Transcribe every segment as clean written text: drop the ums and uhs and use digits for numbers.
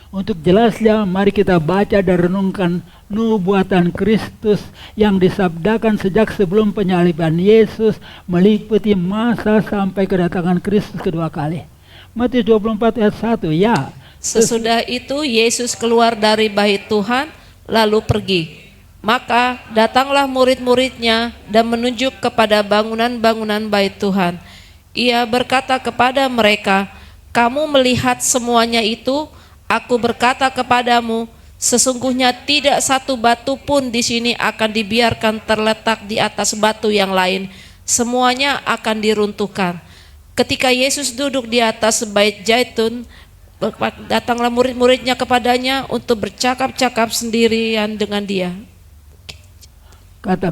Untuk jelasnya, mari kita baca dan renungkan nubuatan Kristus yang disabdakan sejak sebelum penyaliban Yesus meliputi masa sampai kedatangan Kristus kedua kali. Matius 24 ayat 1, ya. Sesudah itu Yesus keluar dari bait Tuhan lalu pergi. Maka datanglah murid-muridnya dan menunjuk kepada bangunan-bangunan bait Tuhan. Ia berkata kepada mereka, "Kamu melihat semuanya itu? Aku berkata kepadamu, sesungguhnya tidak satu batu pun di sini akan dibiarkan terletak di atas batu yang lain. Semuanya akan diruntuhkan." Ketika Yesus duduk di atas bait Zaitun, datanglah murid-muridnya kepadanya untuk bercakap-cakap sendirian dengan dia. Kata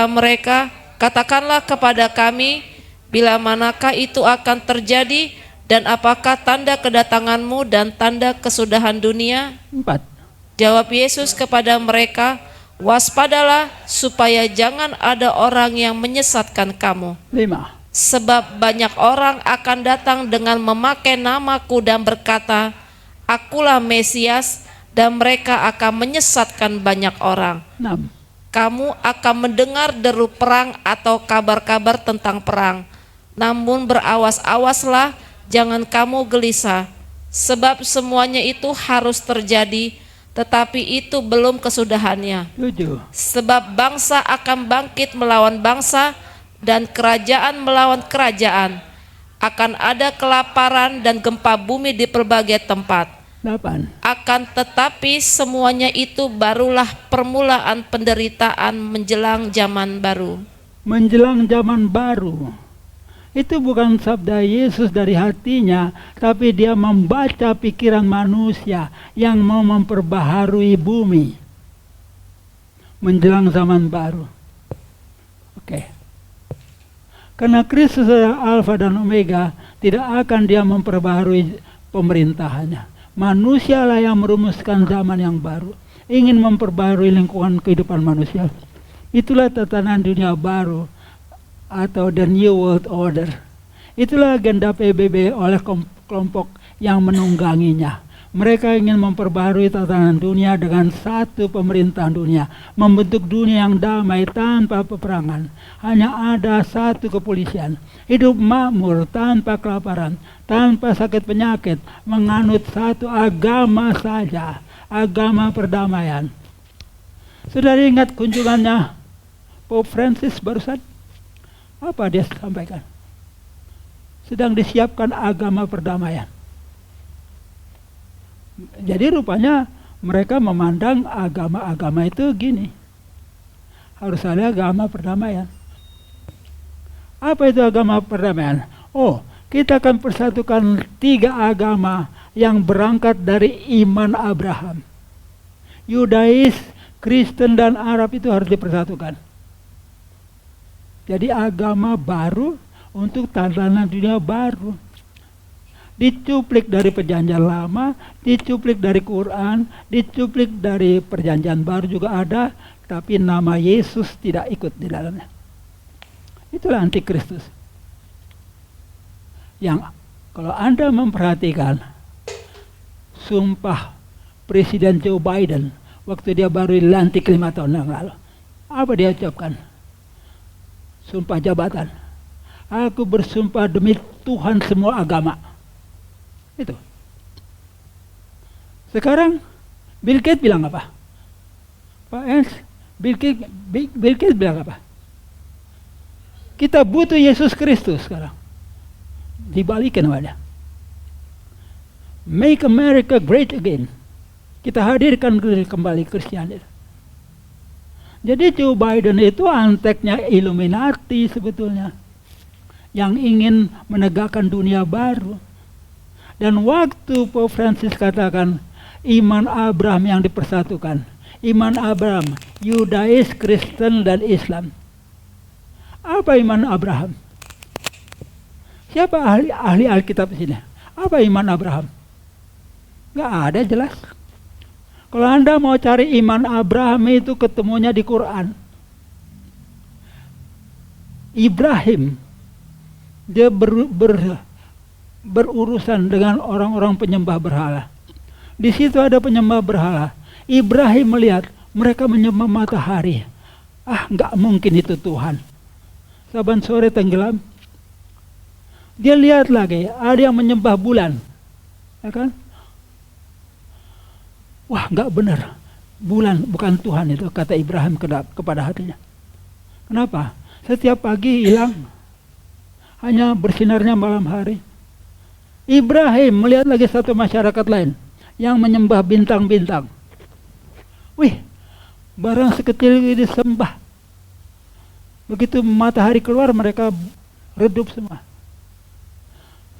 mereka, "Katakanlah kepada kami, bila manakah itu akan terjadi, dan apakah tanda kedatanganmu dan tanda kesudahan dunia?" 4. Jawab Yesus kepada mereka, "Waspadalah supaya jangan ada orang yang menyesatkan kamu. 5. Sebab banyak orang akan datang dengan memakai namaku dan berkata, 'Akulah Mesias,' dan mereka akan menyesatkan banyak orang. 6. Kamu akan mendengar deru perang atau kabar-kabar tentang perang. Namun berawas-awaslah, jangan kamu gelisah, sebab semuanya itu harus terjadi, tetapi itu belum kesudahannya. 7. Sebab bangsa akan bangkit melawan bangsa, dan kerajaan melawan kerajaan. Akan ada kelaparan dan gempa bumi di berbagai tempat. 8. Akan tetapi semuanya itu barulah permulaan penderitaan menjelang zaman baru. Menjelang zaman baru. Itu bukan sabda Yesus dari hatinya, tapi dia membaca pikiran manusia yang mau memperbaharui bumi. Menjelang zaman baru. Oke. Karena Kristus adalah Alfa dan Omega, tidak akan dia memperbaharui pemerintahannya. Manusialah yang merumuskan zaman yang baru, ingin memperbarui lingkungan kehidupan manusia. Itulah tatanan dunia baru atau the New World Order. Itulah agenda PBB oleh kelompok yang menungganginya. Mereka ingin memperbarui tatanan dunia dengan satu pemerintahan dunia, membentuk dunia yang damai tanpa peperangan. Hanya ada satu kepolisian, hidup makmur tanpa kelaparan, tanpa sakit penyakit, menganut satu agama saja, agama perdamaian. Saudara ingat kunjungannya Pope Francis barusan? Apa dia sampaikan? Sedang disiapkan agama perdamaian. Jadi rupanya mereka memandang agama-agama itu gini. Harus ada agama perdamaian. Apa itu agama perdamaian? Oh, kita akan persatukan 3 agama yang berangkat dari iman Abraham. Yudais, Kristen, dan Arab itu harus dipersatukan. Jadi agama baru untuk tatanan dunia baru. Dicuplik dari perjanjian lama, dicuplik dari Quran, dicuplik dari perjanjian baru juga ada, tapi nama Yesus tidak ikut di dalamnya. Itulah antikristus. Yang kalau Anda memperhatikan sumpah Presiden Joe Biden waktu dia baru dilantik 5 tahun yang lalu, apa dia ucapkan? Sumpah jabatan. Aku bersumpah demi Tuhan semua agama. Itu. Sekarang Bill Gates bilang apa? Pak Ens, Bill Gates bilang apa? Kita butuh Yesus Kristus sekarang. Dibalikin wajah. Make America great again. Kita hadirkan kembali Kristianis. Jadi Joe Biden itu anteknya Illuminati sebetulnya, yang ingin menegakkan dunia baru. Dan waktu Pope Francis katakan iman Abraham yang dipersatukan, iman Abraham, Yudais, Kristen, dan Islam. Apa iman Abraham? Siapa ahli Alkitab di sini? Apa iman Abraham? Nggak ada jelas. Kalau Anda mau cari iman Abraham itu ketemunya di Quran. Ibrahim, dia berurusan dengan orang-orang penyembah berhala. Di situ ada penyembah berhala. Ibrahim melihat mereka menyembah matahari. Nggak mungkin itu Tuhan. Saban sore tenggelam. Dia lihat lagi, ada yang menyembah bulan. Ya kan? Wah, nggak benar. Bulan bukan Tuhan itu, kata Ibrahim kepada hatinya. Kenapa? Setiap pagi hilang. Hanya bersinarnya malam hari. Ibrahim melihat lagi satu masyarakat lain yang menyembah bintang-bintang. Wih, barang sekecil ini disembah. Begitu matahari keluar mereka redup semua.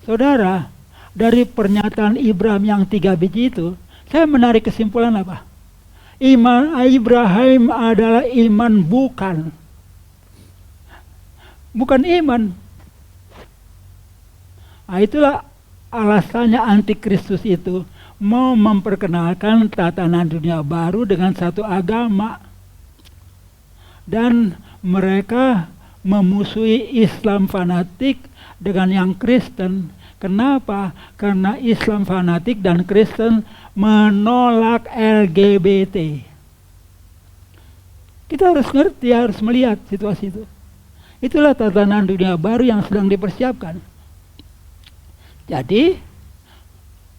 Saudara, dari pernyataan Ibrahim yang 3 biji itu, saya menarik kesimpulan apa? Iman Ibrahim adalah iman bukan iman. Itulah alasannya antikristus itu mau memperkenalkan tatanan dunia baru dengan satu agama. Dan mereka memusuhi Islam fanatik dengan yang Kristen. Kenapa? Karena Islam fanatik dan Kristen menolak LGBT. Kita harus ngerti, harus melihat situasi itu. Itulah tatanan dunia baru yang sedang dipersiapkan. Jadi,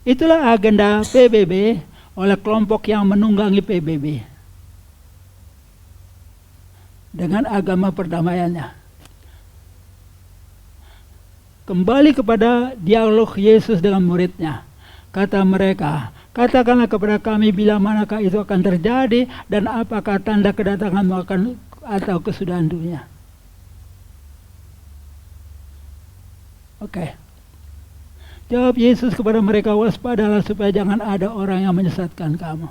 itulah agenda PBB oleh kelompok yang menunggangi PBB. Dengan agama perdamaiannya. Kembali kepada dialog Yesus dengan muridnya. Kata mereka, katakanlah kepada kami bila manakah itu akan terjadi dan apakah tanda kedatanganmu akan atau kesudahan dunia. Oke. Jawab Yesus kepada mereka, waspadalah supaya jangan ada orang yang menyesatkan kamu.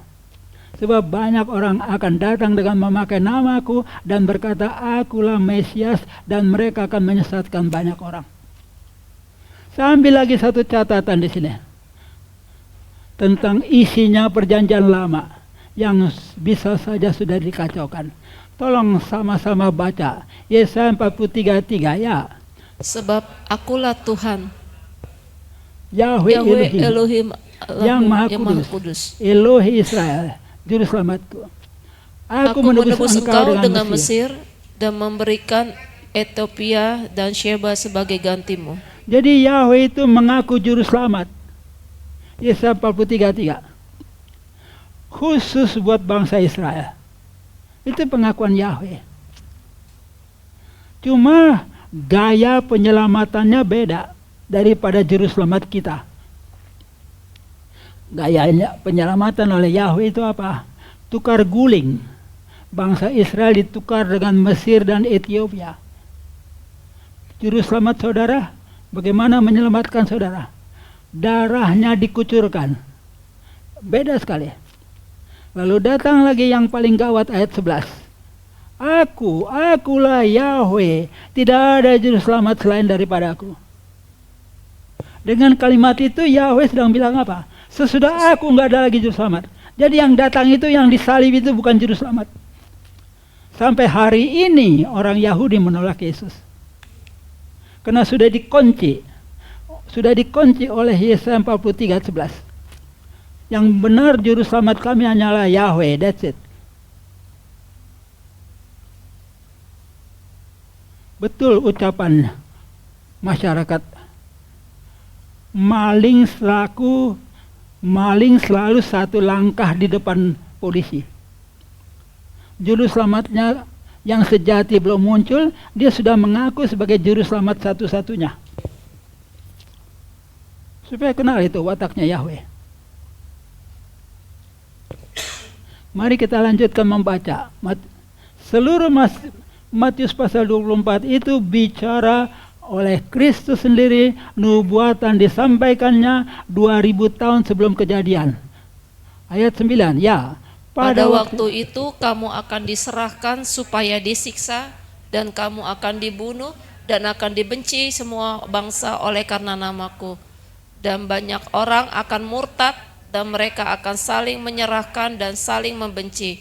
Sebab banyak orang akan datang dengan memakai namaku dan berkata, akulah Mesias, dan mereka akan menyesatkan banyak orang. Saya ambil lagi satu catatan di sini. Tentang isinya perjanjian lama yang bisa saja sudah dikacaukan. Tolong sama-sama baca. Yesaya 43:3 ya. Sebab akulah Tuhan, Yahweh Elohim yang Maha Kudus, Elohi Israel, Juru Selamatku. Aku menebus engkau dengan Mesir dan memberikan Ethiopia dan Sheba sebagai gantimu. Jadi Yahweh itu mengaku Juru Selamat. Yesaya 43:3. Khusus buat bangsa Israel. Itu pengakuan Yahweh. Cuma gaya penyelamatannya beda daripada Juru Selamat kita. Gayanya penyelamatan oleh Yahweh itu apa? Tukar guling. Bangsa Israel ditukar dengan Mesir dan Ethiopia. Juru Selamat saudara, bagaimana menyelamatkan saudara? Darahnya dikucurkan. Beda sekali. Lalu datang lagi yang paling gawat ayat 11. Akulah Yahweh, tidak ada juru selamat selain daripada aku. Dengan kalimat itu Yahweh sedang bilang apa? Sesudah aku nggak ada lagi juru selamat. Jadi yang datang itu, yang disalib itu bukan juru selamat. Sampai hari ini orang Yahudi menolak Yesus. Karena sudah dikunci oleh Yesaya 43:11. Yang benar juru selamat kami hanyalah Yahweh, that's it. Betul ucapan masyarakat. Maling selalu satu langkah di depan polisi. Juru selamatnya yang sejati belum muncul, dia sudah mengaku sebagai juru selamat satu-satunya. Supaya kenal itu wataknya Yahweh. Mari kita lanjutkan membaca. Seluruh Matius pasal 24 itu bicara oleh Kristus sendiri, nubuatan disampaikannya 2000 tahun sebelum kejadian. Ayat 9, ya. Pada waktu itu kamu akan diserahkan supaya disiksa, dan kamu akan dibunuh dan akan dibenci semua bangsa oleh karena namaku. Dan banyak orang akan murtad dan mereka akan saling menyerahkan dan saling membenci.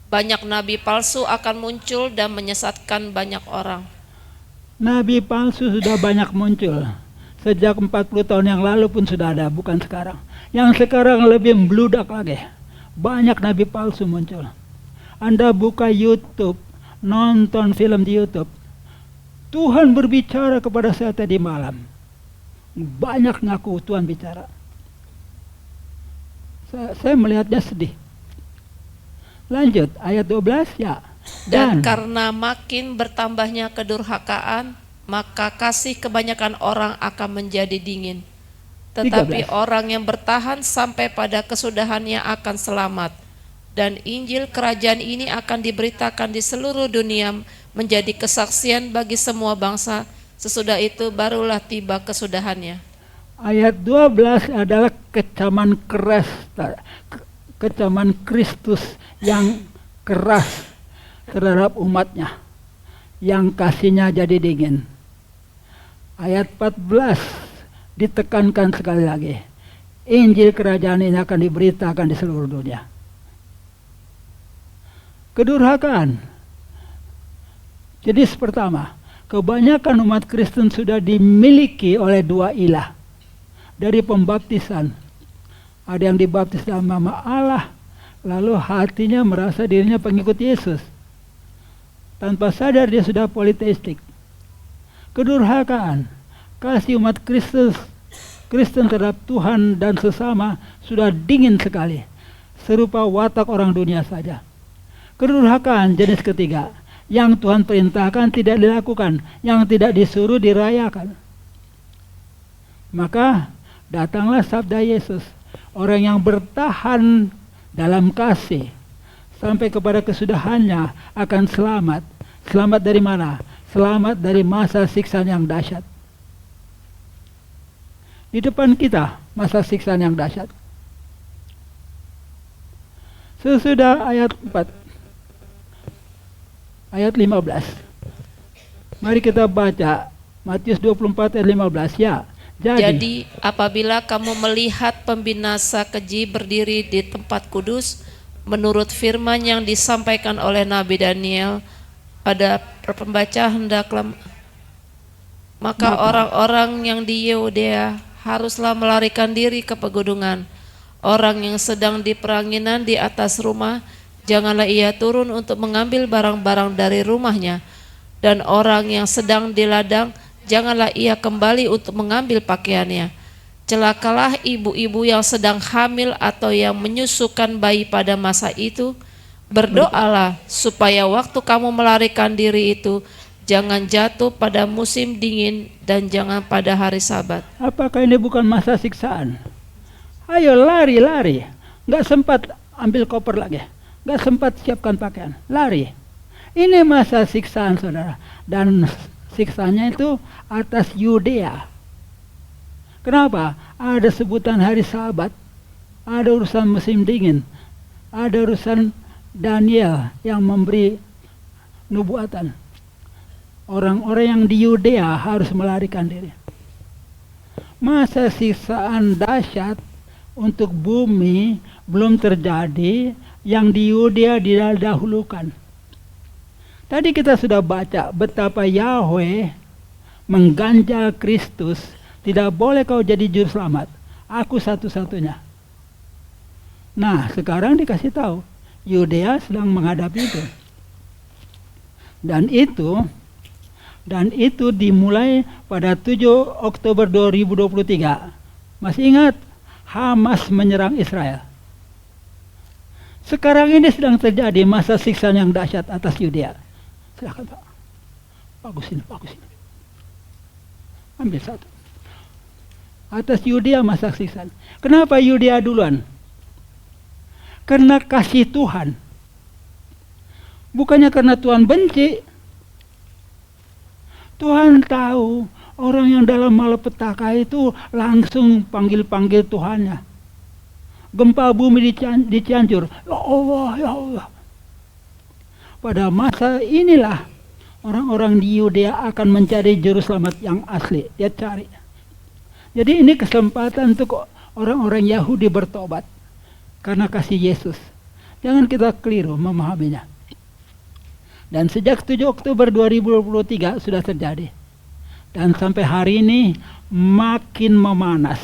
Banyak nabi palsu akan muncul dan menyesatkan banyak orang. Nabi palsu sudah banyak muncul. Sejak 40 tahun yang lalu pun sudah ada, bukan sekarang. Yang sekarang lebih membludak lagi. Banyak nabi palsu muncul. Anda buka YouTube, nonton film di YouTube. Tuhan berbicara kepada saya tadi malam. Banyak ngaku Tuhan bicara. Saya melihatnya sedih. Lanjut, ayat 12 ya. Dan karena makin bertambahnya kedurhakaan, maka kasih kebanyakan orang akan menjadi dingin. Tetapi 13. orang yang bertahan sampai pada kesudahannya akan selamat. Dan Injil kerajaan ini akan diberitakan di seluruh dunia menjadi kesaksian bagi semua bangsa. Sesudah itu barulah tiba kesudahannya. Ayat 12 adalah kecaman keras, kecaman Kristus yang keras terhadap umatnya, yang kasihnya jadi dingin. Ayat 14 ditekankan sekali lagi, Injil kerajaan ini akan diberitakan di seluruh dunia. Kedurhakaan. Jadi pertama, kebanyakan umat Kristen sudah dimiliki oleh dua ilah. Dari pembaptisan, ada yang dibaptis dalam nama Allah, lalu hatinya merasa dirinya pengikut Yesus. Tanpa sadar dia sudah politeistik. Kedurhakaan, kasih umat Kristen terhadap Tuhan dan sesama sudah dingin sekali, serupa watak orang dunia saja. Kedurhakaan jenis ketiga, yang Tuhan perintahkan tidak dilakukan, yang tidak disuruh dirayakan. Maka datanglah sabda Yesus, orang yang bertahan dalam kasih sampai kepada kesudahannya akan selamat. Selamat dari mana? Selamat dari masa siksaan yang dahsyat. Di depan kita masa siksaan yang dahsyat. Sesudah ayat 4, ayat 15. Mari kita baca Matius 24 ayat 15 ya. Jadi apabila kamu melihat pembinasa keji berdiri di tempat kudus, menurut firman yang disampaikan oleh Nabi Daniel pada pembaca hendaklah, maka orang-orang yang di Yudea haruslah melarikan diri ke pegunungan. Orang yang sedang di peranginan di atas rumah, janganlah ia turun untuk mengambil barang-barang dari rumahnya. Dan orang yang sedang di ladang, janganlah ia kembali untuk mengambil pakaiannya. Celakalah ibu-ibu yang sedang hamil atau yang menyusukan bayi pada masa itu. Berdoalah supaya waktu kamu melarikan diri itu jangan jatuh pada musim dingin dan jangan pada hari Sabat. Apakah ini bukan masa siksaan? Ayo lari. Nggak sempat ambil koper lagi. Nggak sempat siapkan pakaian. Lari. Ini masa siksaan, saudara. Dan siksanya itu atas Yudea. Kenapa? Ada sebutan hari Sabat, ada urusan musim dingin, ada urusan Daniel yang memberi nubuatan. Orang-orang yang di Yudea harus melarikan diri. Masa siksaan dahsyat untuk bumi belum terjadi, yang di Yudea didahulukan. Tadi kita sudah baca betapa Yahweh mengganjal Kristus. Tidak boleh kau jadi juru selamat, aku satu-satunya. Nah, sekarang dikasih tahu, Yudea sedang menghadapi itu. Dan itu dimulai pada 7 Oktober 2023. Masih ingat? Hamas menyerang Israel. Sekarang ini sedang terjadi masa siksaan yang dahsyat atas Yudea. Silakan Pak. Bagus ini. Ambil satu. Atas Yudea masa siksaan. Kenapa Yudea duluan? Karena kasih Tuhan. Bukannya karena Tuhan benci. Tuhan tahu orang yang dalam malapetaka itu langsung panggil-panggil Tuhannya. Gempa bumi di Cianjur. Ya Allah. Pada masa inilah orang-orang di Yudea akan mencari juru selamat yang asli. Dia cari. Jadi ini kesempatan untuk orang-orang Yahudi bertobat karena kasih Yesus. Jangan kita keliru memahaminya. Dan sejak 7 Oktober 2023 sudah terjadi. Dan sampai hari ini makin memanas.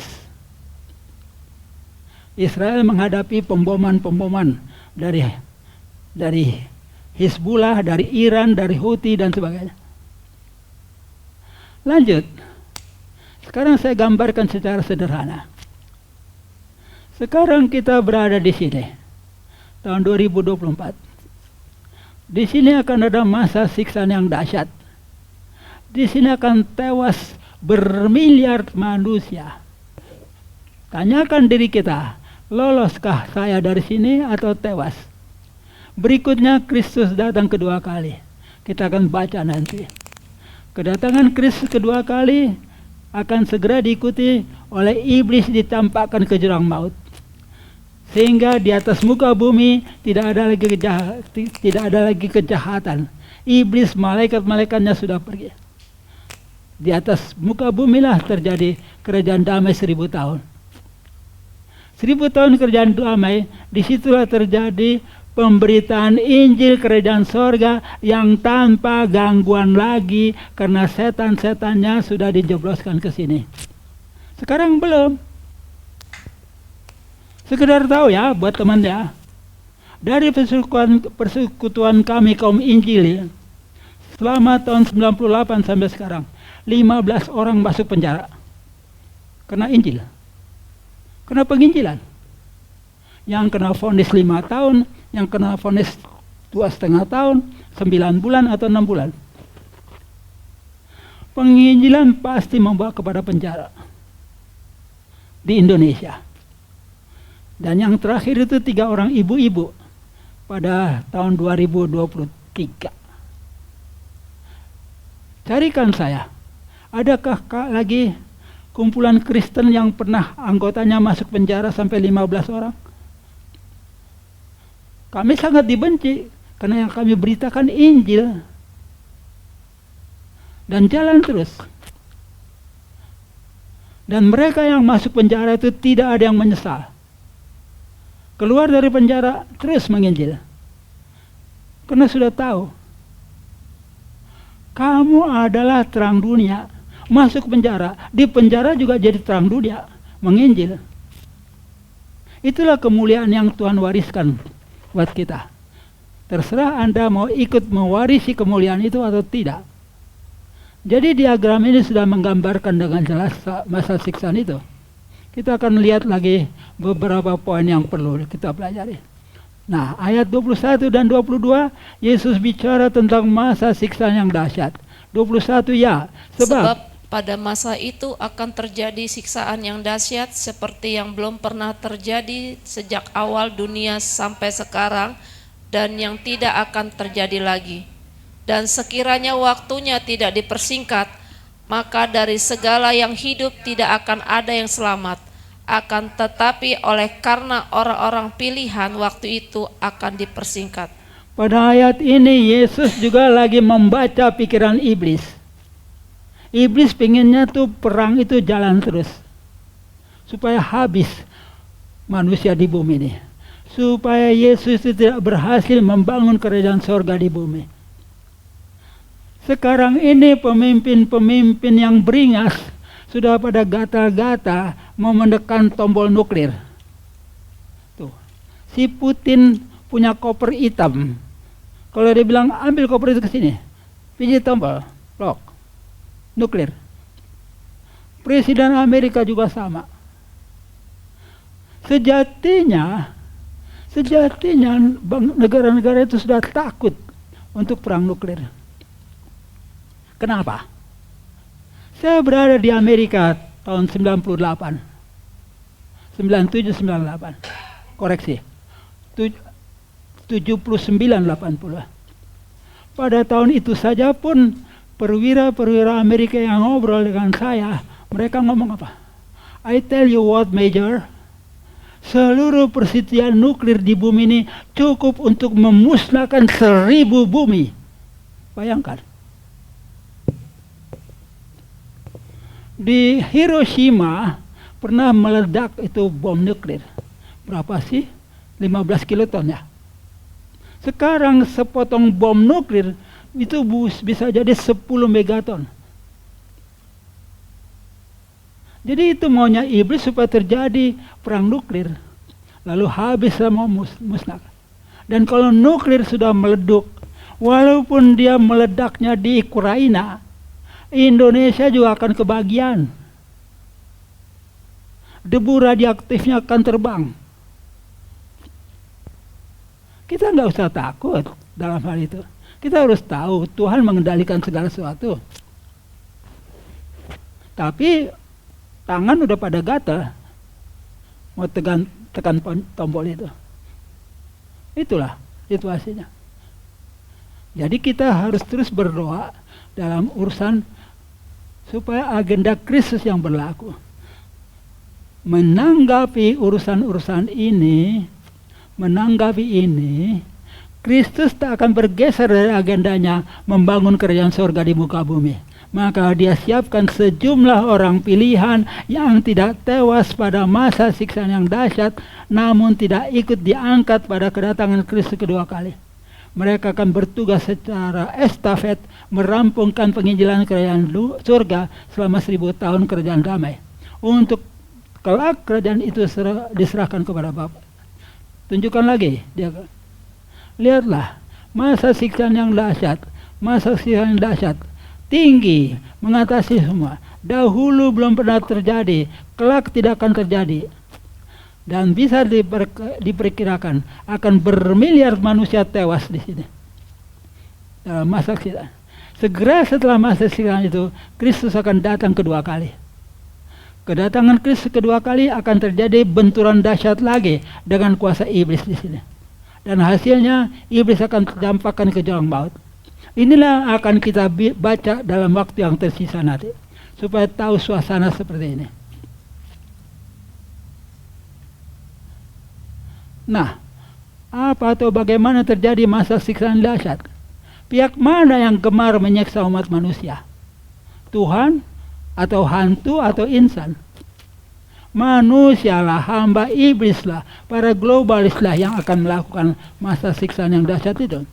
Israel menghadapi pemboman dari Hizbullah, dari Iran, dari Houthi dan sebagainya. Lanjut. Sekarang saya gambarkan secara sederhana. Sekarang kita berada di sini. Tahun 2024. Di sini akan ada masa siksaan yang dahsyat. Di sini akan tewas bermiliar manusia. Tanyakan diri kita, loloskah saya dari sini atau tewas? Berikutnya Kristus datang kedua kali. Kita akan baca nanti. Kedatangan Kristus kedua kali akan segera diikuti oleh iblis ditampakkan ke jurang maut. Sehingga di atas muka bumi tidak ada lagi kejahatan. Iblis, malaikat-malaikatnya sudah pergi. Di atas muka bumi lah terjadi kerajaan damai 1000 tahun. 1000 tahun kerajaan damai, disitulah terjadi pemberitaan Injil kerajaan sorga yang tanpa gangguan lagi karena setan-setannya sudah dijebloskan ke sini. Sekarang belum. Sekedar tahu ya buat teman ya. Dari persekutuan kami kaum Injil selama tahun 98 sampai sekarang 15 orang masuk penjara kena Injil, kena penginjilan. Yang kena vonis 5 tahun, yang kena vonis 2,5 tahun, 9 bulan atau 6 bulan. Penginjilan pasti membawa kepada penjara di Indonesia. Dan yang terakhir itu 3 orang ibu-ibu pada tahun 2023. Carikan saya, adakah lagi kumpulan Kristen yang pernah anggotanya masuk penjara sampai 15 orang? Kami sangat dibenci karena yang kami beritakan Injil dan jalan terus. Dan mereka yang masuk penjara itu tidak ada yang menyesal. Keluar dari penjara terus menginjil. Karena sudah tahu kamu adalah terang dunia. Masuk penjara, di penjara juga jadi terang dunia, menginjil. Itulah kemuliaan yang Tuhan wariskan buat kita. Terserah Anda mau ikut mewarisi kemuliaan itu atau tidak. Jadi diagram ini sudah menggambarkan dengan jelas masa siksaan itu. Kita akan lihat lagi beberapa poin yang perlu kita pelajari. Nah, ayat 21 dan 22, Yesus bicara tentang masa siksaan yang dahsyat. 21 ya, sebab pada masa itu akan terjadi siksaan yang dahsyat seperti yang belum pernah terjadi sejak awal dunia sampai sekarang dan yang tidak akan terjadi lagi. Dan sekiranya waktunya tidak dipersingkat, maka dari segala yang hidup tidak akan ada yang selamat. Akan tetapi oleh karena orang-orang pilihan waktu itu akan dipersingkat. Pada ayat ini Yesus juga lagi membaca pikiran iblis. Iblis pengennya tuh perang itu jalan terus. Supaya habis manusia di bumi ini. Supaya Yesus itu tidak berhasil membangun kerajaan sorga di bumi. Sekarang ini pemimpin-pemimpin yang beringas sudah pada gata-gata mau menekan tombol nuklir. Tuh, si Putin punya koper hitam. Kalau dia bilang ambil koper itu ke sini, pijit tombol, lock, nuklir. Presiden Amerika juga sama. Sejatinya negara-negara itu sudah takut untuk perang nuklir. Kenapa? Saya berada di Amerika tahun 98. 97, 98. Koreksi. 79, 80. Pada tahun itu saja pun perwira-perwira Amerika yang ngobrol dengan saya, mereka ngomong apa? I tell you what, Major, seluruh persediaan nuklir di bumi ini cukup untuk memusnahkan 1000 bumi. Bayangkan. Di Hiroshima pernah meledak itu bom nuklir. Berapa sih? 15 kiloton ya. Sekarang sepotong bom nuklir itu bisa jadi 10 megaton. Jadi itu maunya iblis supaya terjadi perang nuklir. Lalu habis sama musnah. Dan kalau nuklir sudah meleduk, walaupun dia meledaknya di Ukraina, Indonesia juga akan kebagian. Debu radioaktifnya akan terbang. Kita nggak usah takut dalam hal itu. Kita harus tahu Tuhan mengendalikan segala sesuatu. Tapi tangan udah pada gatal, mau tekan tombol itu. Itulah situasinya. Jadi kita harus terus berdoa dalam urusan supaya agenda Kristus yang berlaku. Menanggapi urusan-urusan ini, Kristus tak akan bergeser dari agendanya membangun kerajaan surga di muka bumi. Maka dia siapkan sejumlah orang pilihan yang tidak tewas pada masa siksaan yang dahsyat, namun tidak ikut diangkat pada kedatangan Kristus kedua kali. Mereka akan bertugas secara estafet merampungkan penginjilan kerajaan surga selama 1000 tahun kerajaan damai. Untuk kelak kerajaan itu diserahkan kepada Bapa. Tunjukkan lagi, dia lihatlah masa siksaan yang dahsyat, tinggi, mengatasi semua. Dahulu belum pernah terjadi, kelak tidak akan terjadi. Dan bisa diperkirakan akan bermiliar manusia tewas di sini. Dalam masa siksaan. Segera setelah masa siksaan itu, Kristus akan datang kedua kali. Kedatangan Kristus kedua kali akan terjadi benturan dahsyat lagi dengan kuasa iblis di sini. Dan hasilnya iblis akan terdampakkan ke jurang maut. Inilah akan kita baca dalam waktu yang tersisa nanti, supaya tahu suasana seperti ini. Nah, apa atau bagaimana terjadi masa siksaan dahsyat? Pihak mana yang gemar menyiksa umat manusia? Tuhan atau hantu atau insan? Manusialah, hamba iblislah, para globalislah yang akan melakukan masa siksaan yang dahsyat itu.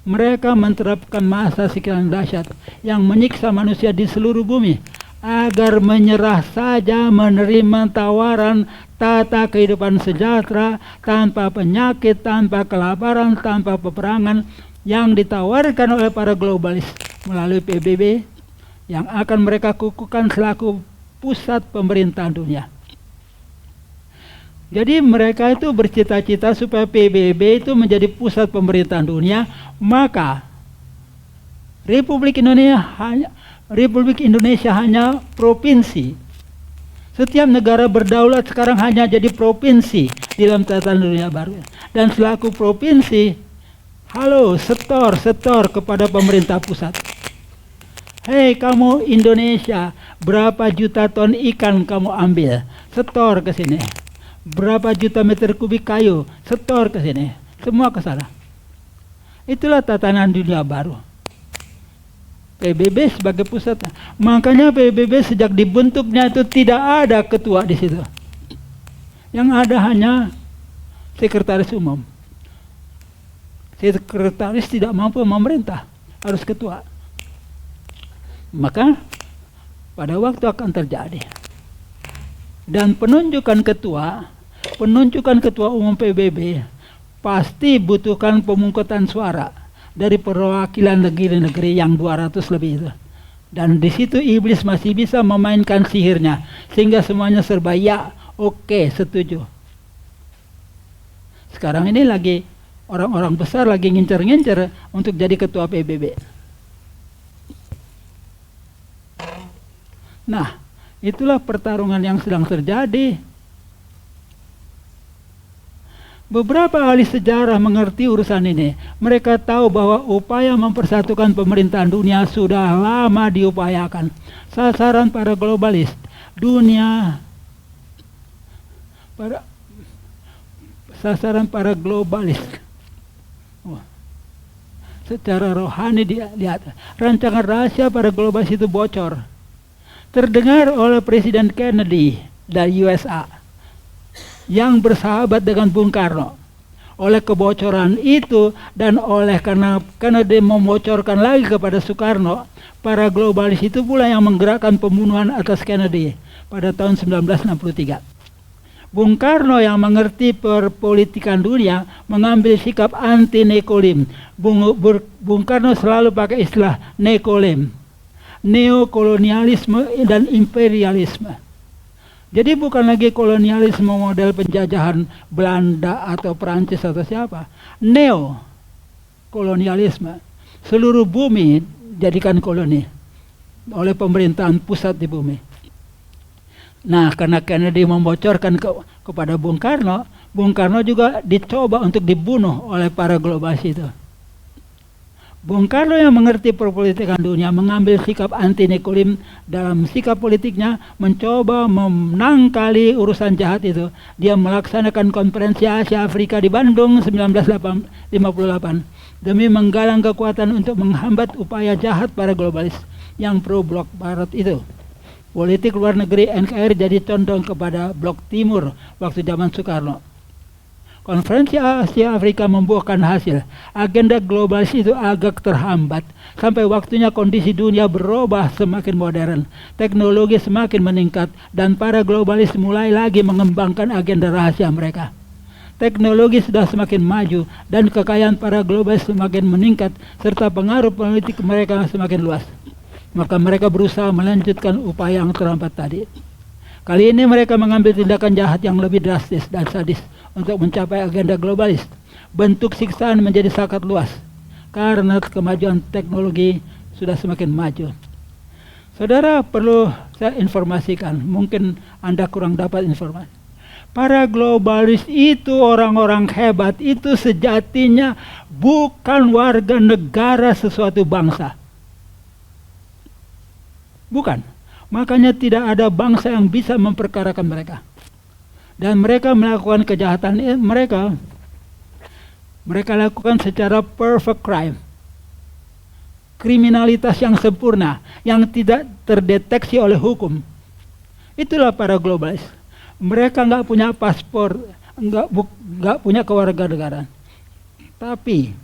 Mereka menerapkan masa siksaan dahsyat yang menyiksa manusia di seluruh bumi agar menyerah saja menerima tawaran tata kehidupan sejahtera tanpa penyakit, tanpa kelaparan, tanpa peperangan yang ditawarkan oleh para globalis melalui PBB yang akan mereka kukuhkan selaku pusat pemerintahan dunia. Jadi mereka itu bercita-cita supaya PBB itu menjadi pusat pemerintahan dunia, maka Republik Indonesia hanya provinsi. Setiap negara berdaulat sekarang hanya jadi provinsi di dalam tatanan dunia baru. Dan selaku provinsi, halo, setor kepada pemerintah pusat. Hei kamu Indonesia, berapa juta ton ikan kamu ambil? Setor ke sini. Berapa juta meter kubik kayu? Setor ke sini. Semua ke sana. Itulah tatanan dunia baru. PBB sebagai pusat. Makanya PBB sejak dibentuknya itu tidak ada ketua di situ. Yang ada hanya sekretaris umum. Sekretaris tidak mampu memerintah, harus ketua. Maka pada waktu akan terjadi. Dan penunjukan ketua umum PBB pasti butuhkan pemungkutan suara dari perwakilan negeri-negeri yang 200 lebih itu. Dan di situ iblis masih bisa memainkan sihirnya sehingga semuanya serba ya, oke, setuju. Sekarang ini lagi orang-orang besar lagi ngincer-ngincer untuk jadi ketua PBB. Nah, itulah pertarungan yang sedang terjadi. Beberapa ahli sejarah mengerti urusan ini. Mereka tahu bahwa upaya mempersatukan pemerintahan dunia sudah lama diupayakan. Sasaran para globalis dunia, sasaran para globalis. Secara rohani dilihat, rancangan rahasia para globalis itu bocor. Terdengar oleh Presiden Kennedy dari USA yang bersahabat dengan Bung Karno. Oleh kebocoran itu dan karena dia membocorkan lagi kepada Soekarno, para globalis itu pula yang menggerakkan pembunuhan atas Kennedy pada tahun 1963. Bung Karno yang mengerti perpolitikan dunia mengambil sikap anti nekolim. Bung Karno selalu pakai istilah nekolim, neokolonialisme dan imperialisme. Jadi bukan lagi kolonialisme model penjajahan Belanda atau Perancis atau siapa. Neo-kolonialisme. Seluruh bumi jadikan koloni oleh pemerintahan pusat di bumi. Nah, karena Kennedy membocorkan kepada Bung Karno juga dicoba untuk dibunuh oleh para globalis itu. Bung Karno yang mengerti perpolitikan dunia mengambil sikap anti-nekolim dalam sikap politiknya, mencoba menangkali urusan jahat itu. Dia melaksanakan konferensi Asia Afrika di Bandung 1958 demi menggalang kekuatan untuk menghambat upaya jahat para globalis yang pro blok barat itu. Politik luar negeri NKRI jadi condong kepada blok timur waktu zaman Soekarno. Konferensi Asia Afrika membuahkan hasil. Agenda globalis itu agak terhambat sampai waktunya kondisi dunia berubah semakin modern. Teknologi semakin meningkat dan para globalis mulai lagi mengembangkan agenda rahasia mereka. Teknologi sudah semakin maju dan kekayaan para globalis semakin meningkat serta pengaruh politik mereka semakin luas. Maka mereka berusaha melanjutkan upaya yang terhambat tadi. Kali ini mereka mengambil tindakan jahat yang lebih drastis dan sadis untuk mencapai agenda globalis. Bentuk siksaan menjadi sangat luas karena kemajuan teknologi sudah semakin maju. Saudara, perlu saya informasikan, mungkin Anda kurang dapat informasi. Para globalis itu orang-orang hebat, itu sejatinya bukan warga negara sesuatu bangsa. Bukan. Makanya tidak ada bangsa yang bisa memperkarakan mereka. Dan mereka melakukan kejahatan mereka lakukan secara perfect crime. Kriminalitas yang sempurna, yang tidak terdeteksi oleh hukum. Itulah para globalis. Mereka nggak punya paspor, nggak punya kewarganegaraan. Tapi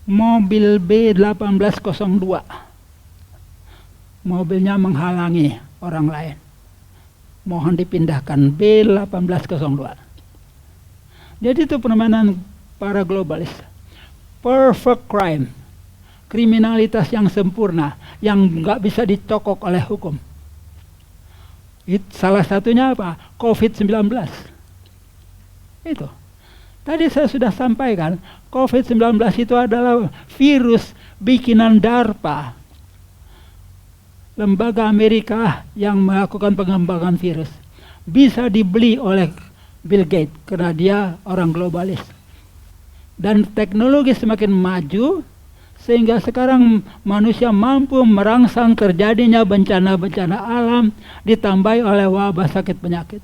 mobil B1802, mobilnya menghalangi orang lain. Mohon dipindahkan B1802. Jadi itu permainan para globalis. Perfect crime, kriminalitas yang sempurna, yang nggak bisa dicokok oleh hukum. Salah satunya apa? COVID-19. Itu. Tadi saya sudah sampaikan, COVID-19 itu adalah virus bikinan DARPA, lembaga Amerika yang melakukan pengembangan virus. Bisa dibeli oleh Bill Gates karena dia orang globalis. Dan teknologi semakin maju sehingga sekarang manusia mampu merangsang terjadinya bencana-bencana alam ditambahi oleh wabah sakit penyakit.